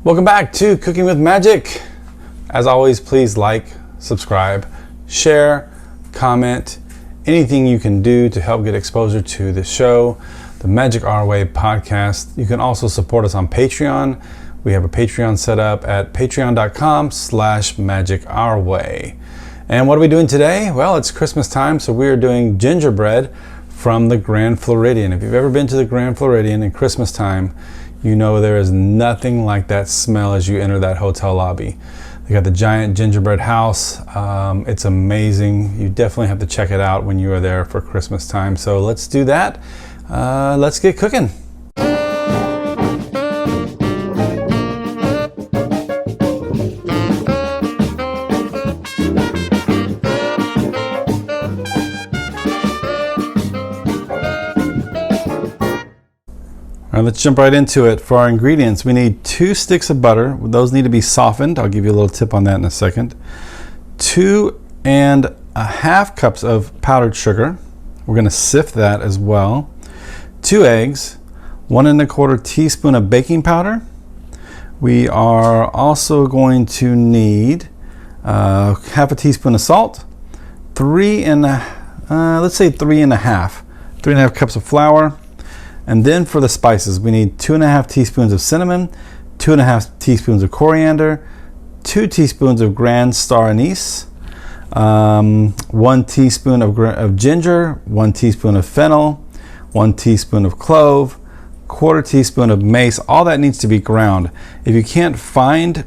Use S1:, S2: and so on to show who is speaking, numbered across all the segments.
S1: Welcome back to Cooking with Magic. As always, please like, subscribe, share, comment, anything you can do to help get exposure to the show, the Magic Our Way podcast. You can also support us on Patreon. We have a Patreon set up at patreon.com/magicourway. And what are we doing today? Well, it's Christmas time, so we are doing gingerbread from the Grand Floridian. If you've ever been to the Grand Floridian in Christmas time, you know there is nothing like that smell as you enter that hotel lobby. They got the giant gingerbread house. It's amazing. You definitely have to check it out when you are there for Christmas time. So let's do that. Let's get cooking. All right, let's jump right into it. For our ingredients, we need 2 sticks of butter. Those need to be softened. I'll give you a little tip on that in a second. 2½ cups of powdered sugar. We're gonna sift that as well. 2 eggs, 1¼ teaspoon of baking powder. We are also going to need ½ teaspoon of salt, let's say 3½ cups of flour. And then for the spices, we need 2½ teaspoons of cinnamon, 2½ teaspoons of coriander, 2 teaspoons of grand star anise, 1 teaspoon of ginger, 1 teaspoon of fennel, 1 teaspoon of clove, 1/4 teaspoon of mace. All that needs to be ground. If you can't find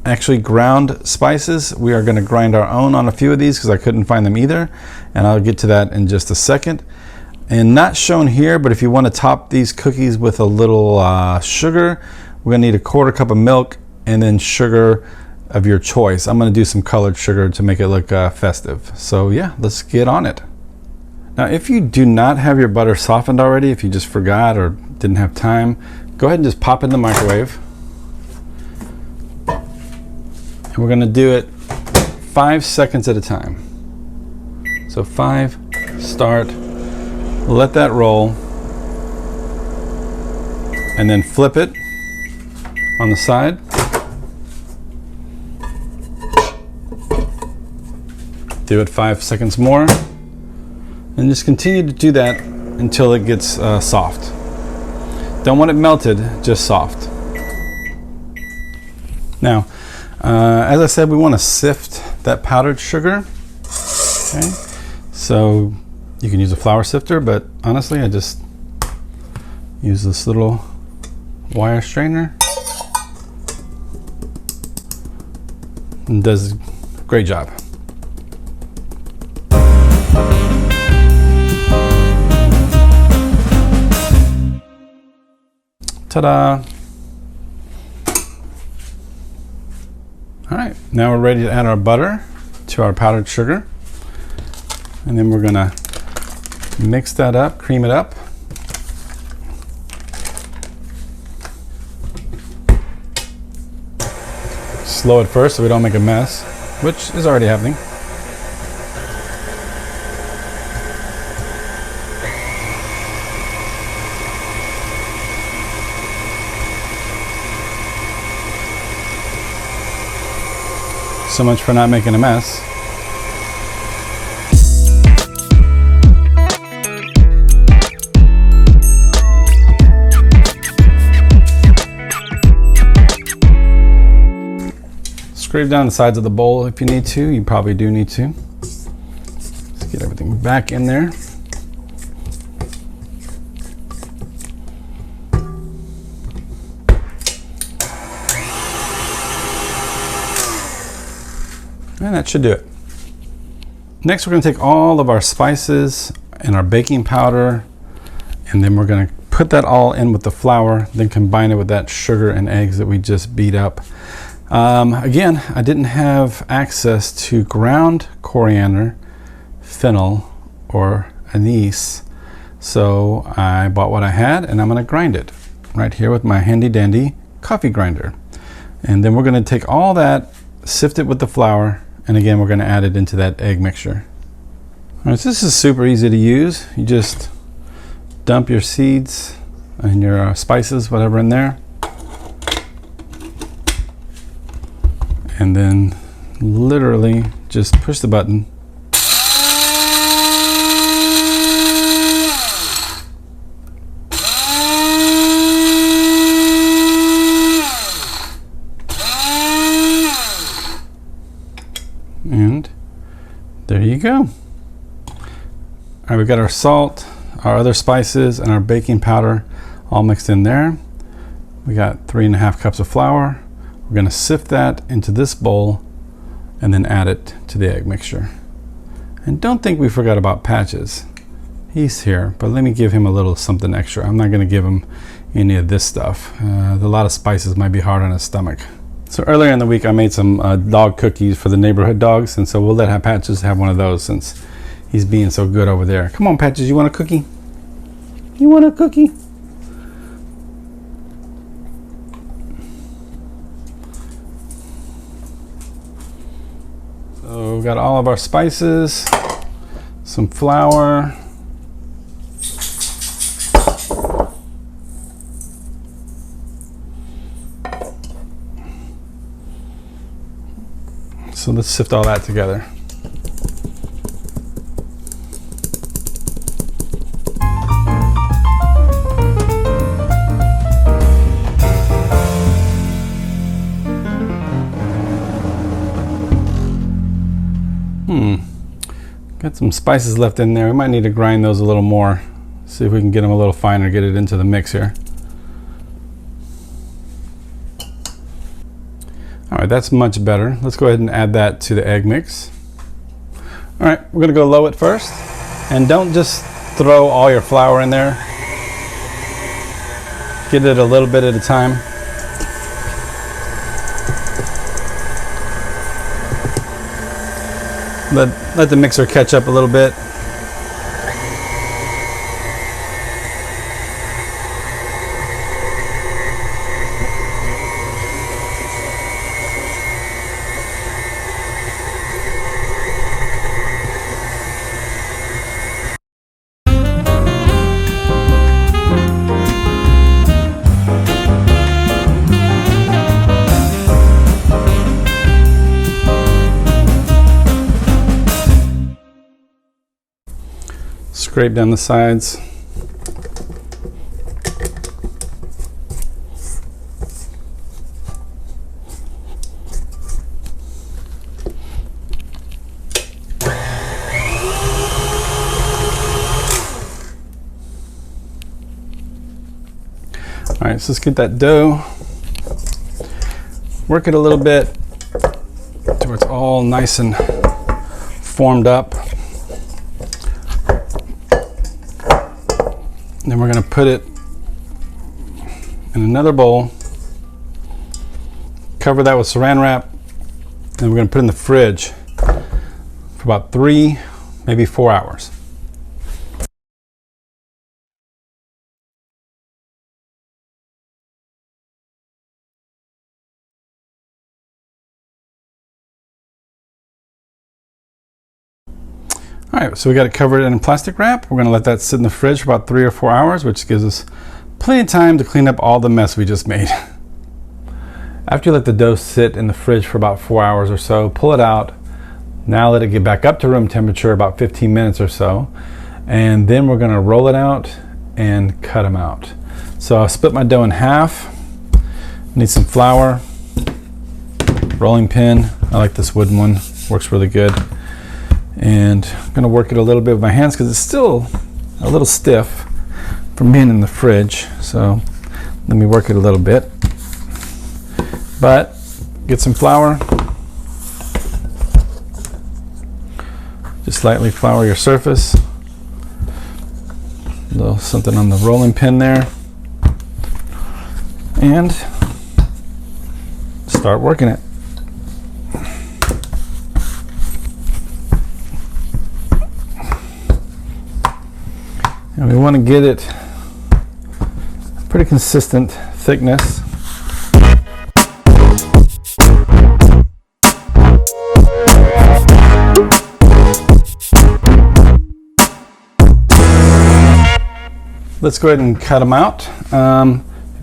S1: actually ground spices, we are going to grind our own on a few of these because I couldn't find them either, and I'll get to that in just a second. And not shown here, but if you want to top these cookies with a little sugar, we're going to need 1/4 cup of milk and then sugar of your choice. I'm going to do some colored sugar to make it look festive. So yeah, let's get on it. Now, if you do not have your butter softened already, if you just forgot or didn't have time, go ahead and just pop it in the microwave. And we're going to do it 5 seconds at a time. So 5, start. Let that roll, and then flip it on the side. Do it 5 seconds more, and just continue to do that until it gets soft. Don't want it melted, just soft. Now, as I said, we want to sift that powdered sugar. Okay, so you can use a flour sifter, but honestly, I just use this little wire strainer. And does a great job. Ta-da! All right, now we're ready to add our butter to our powdered sugar. And then we're gonna mix that up, cream it up. Slow it first so we don't make a mess, which is already happening. So much for not making a mess. Scrape down the sides of the bowl if you need to. You probably do need to. Let's get everything back in there. And that should do it. Next, we're going to take all of our spices and our baking powder, and then we're going to put that all in with the flour, then combine it with that sugar and eggs that we just beat up. Again, I didn't have access to ground coriander, fennel, or anise, so I bought what I had, and I'm going to grind it right here with my handy dandy coffee grinder. And then we're going to take all that, sift it with the flour, and again we're going to add it into that egg mixture. All right, so this is super easy to use. You just dump your seeds and your spices, whatever, in there. and then literally just push the button. And there you go. All right, we got our salt, our other spices, and our baking powder all mixed in there. We got 3.5 cups of flour. We're gonna sift that into this bowl and then add it to the egg mixture. And don't think we forgot about Patches. He's here, but let me give him a little something extra. I'm not gonna give him any of this stuff. A lot of spices might be hard on his stomach. So earlier in the week, I made some dog cookies for the neighborhood dogs, and so we'll let Patches have one of those since he's being so good over there. Come on, Patches, you want a cookie? You want a cookie? So we've got all of our spices, some flour, so let's sift all that together. Got some spices left in there. We might need to grind those a little more. See if we can get them a little finer, get it into the mix here. All right, that's much better. Let's go ahead and add that to the egg mix. All right, we're gonna go low at first. And don't just throw all your flour in there. Get it a little bit at a time. Let the mixer catch up a little bit. Scrape down the sides. All right, so let's get that dough. Work it a little bit to where it's all nice and formed up. Then we're going to put it in another bowl, cover that with saran wrap, and we're going to put it in the fridge for about 3, maybe 4 hours. All right, so we got it covered in plastic wrap. We're gonna let that sit in the fridge for about 3 or 4 hours, which gives us plenty of time to clean up all the mess we just made. After you let the dough sit in the fridge for about 4 hours or so, pull it out. Now let it get back up to room temperature, about 15 minutes or so. And then we're gonna roll it out and cut them out. So I split my dough in half. Need some flour, rolling pin. I like this wooden one, works really good. And I'm going to work it a little bit with my hands because it's still a little stiff from being in the fridge. So let me work it a little bit. But get some flour. Just lightly flour your surface. A little something on the rolling pin there. And start working it. And we want to get it pretty consistent thickness. Let's go ahead and cut them out.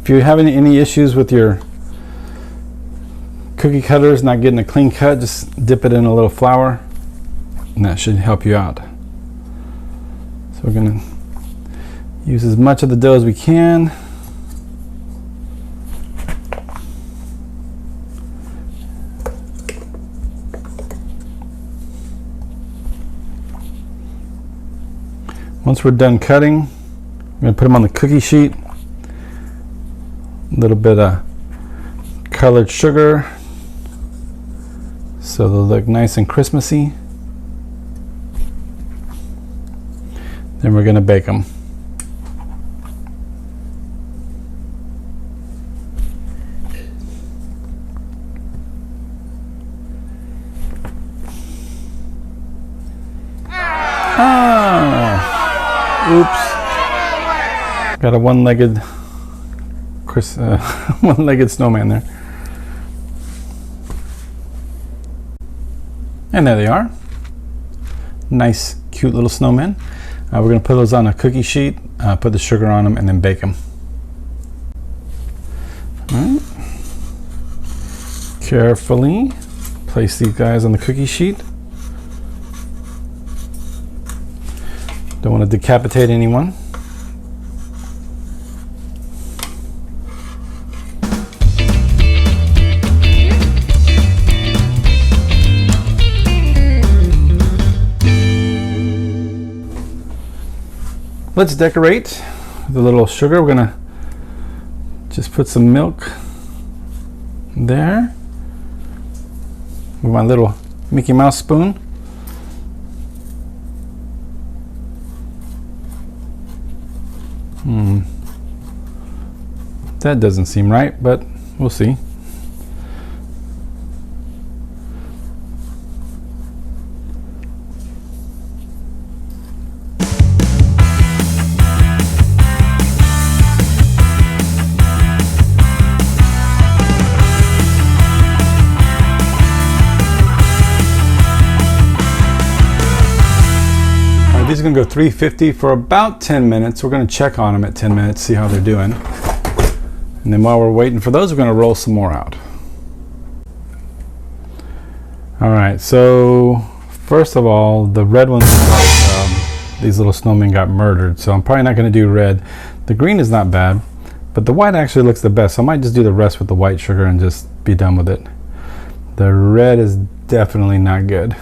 S1: If you're having any issues with your cookie cutter is not getting a clean cut, just dip it in a little flour and that should help you out. So we're going to use as much of the dough as we can. Once we're done cutting, I'm going to put them on the cookie sheet. A little bit of colored sugar so they'll look nice and Christmassy. Then we're going to bake them. Oops. Got a one-legged one-legged snowman there. And there they are. Nice, cute little snowmen. We're going to put those on a cookie sheet, put the sugar on them, and then bake them. All right. Carefully place these guys on the cookie sheet. Don't want to decapitate anyone. Let's decorate with a little sugar. We're gonna just put some milk there with my little Mickey Mouse spoon. That doesn't seem right, but we'll see. These are going to go 350 for about 10 minutes. We're going to check on them at 10 minutes, see how they're doing. And then while we're waiting for those, we're going to roll some more out. All right, so first of all, the red ones, these little snowmen got murdered, so I'm probably not going to do red. The green is not bad, but the white actually looks the best, so I might just do the rest with the white sugar and just be done with it. The red is definitely not good.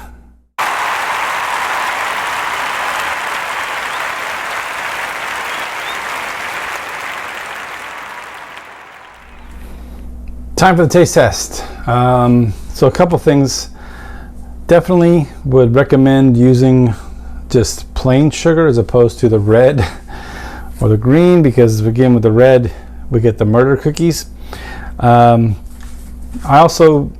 S1: Time for the taste test. So a couple things. Definitely would recommend using just plain sugar as opposed to the red or the green, because again with the red we get the murder cookies. I also,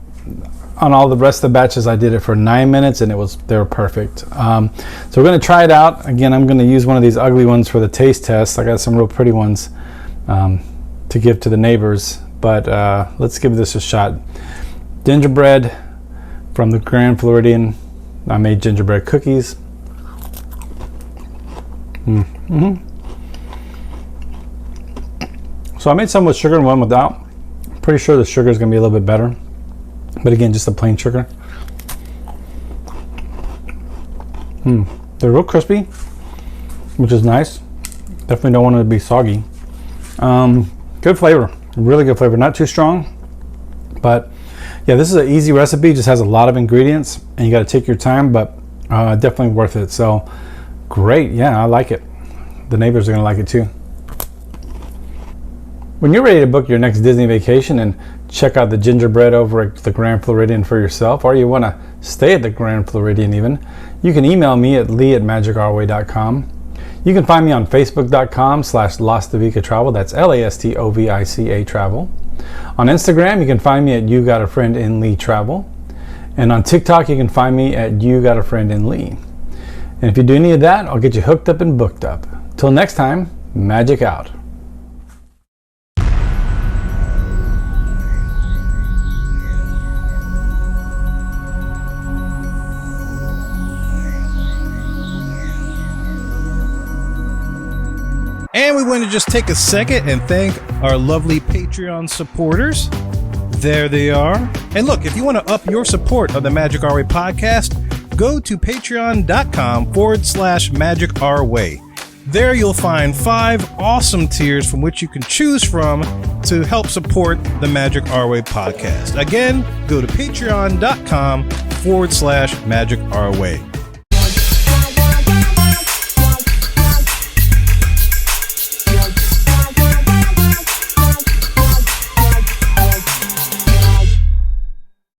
S1: on all the rest of the batches, I did it for 9 minutes and they were perfect. So we're going to try it out. Again, I'm going to use one of these ugly ones for the taste test. I got some real pretty ones to give to the neighbors. But let's give this a shot. Gingerbread from the Grand Floridian. I made gingerbread cookies. So I made some with sugar and one without. Pretty sure the sugar is going to be a little bit better. But again, just a plain sugar. They're real crispy, which is nice. Definitely don't want it to be soggy. Good flavor. Really good flavor, not too strong, but yeah, this is an easy recipe. Just has a lot of ingredients and you got to take your time, but definitely worth it. So great. Yeah, I like it. The neighbors are gonna like it too. When you're ready to book your next Disney vacation and check out the gingerbread over at the Grand Floridian for yourself, or you want to stay at the Grand Floridian even, you can email me at lee@magicourway.com. You can find me on facebook.com/Lastovica Travel. That's Lastovica Travel. On Instagram, you can find me at You Got a Friend in Lee Travel. And on TikTok, you can find me at You Got a Friend in Lee. And if you do any of that, I'll get you hooked up and booked up. Till next time, magic out.
S2: And we want to just take a second and thank our lovely Patreon supporters. There they are. And look, if you want to up your support of the Magic Our Way podcast, go to patreon.com/Magic Our Way. There you'll find 5 awesome tiers from which you can choose from to help support the Magic Our Way podcast. Again, go to patreon.com/Magic Our Way.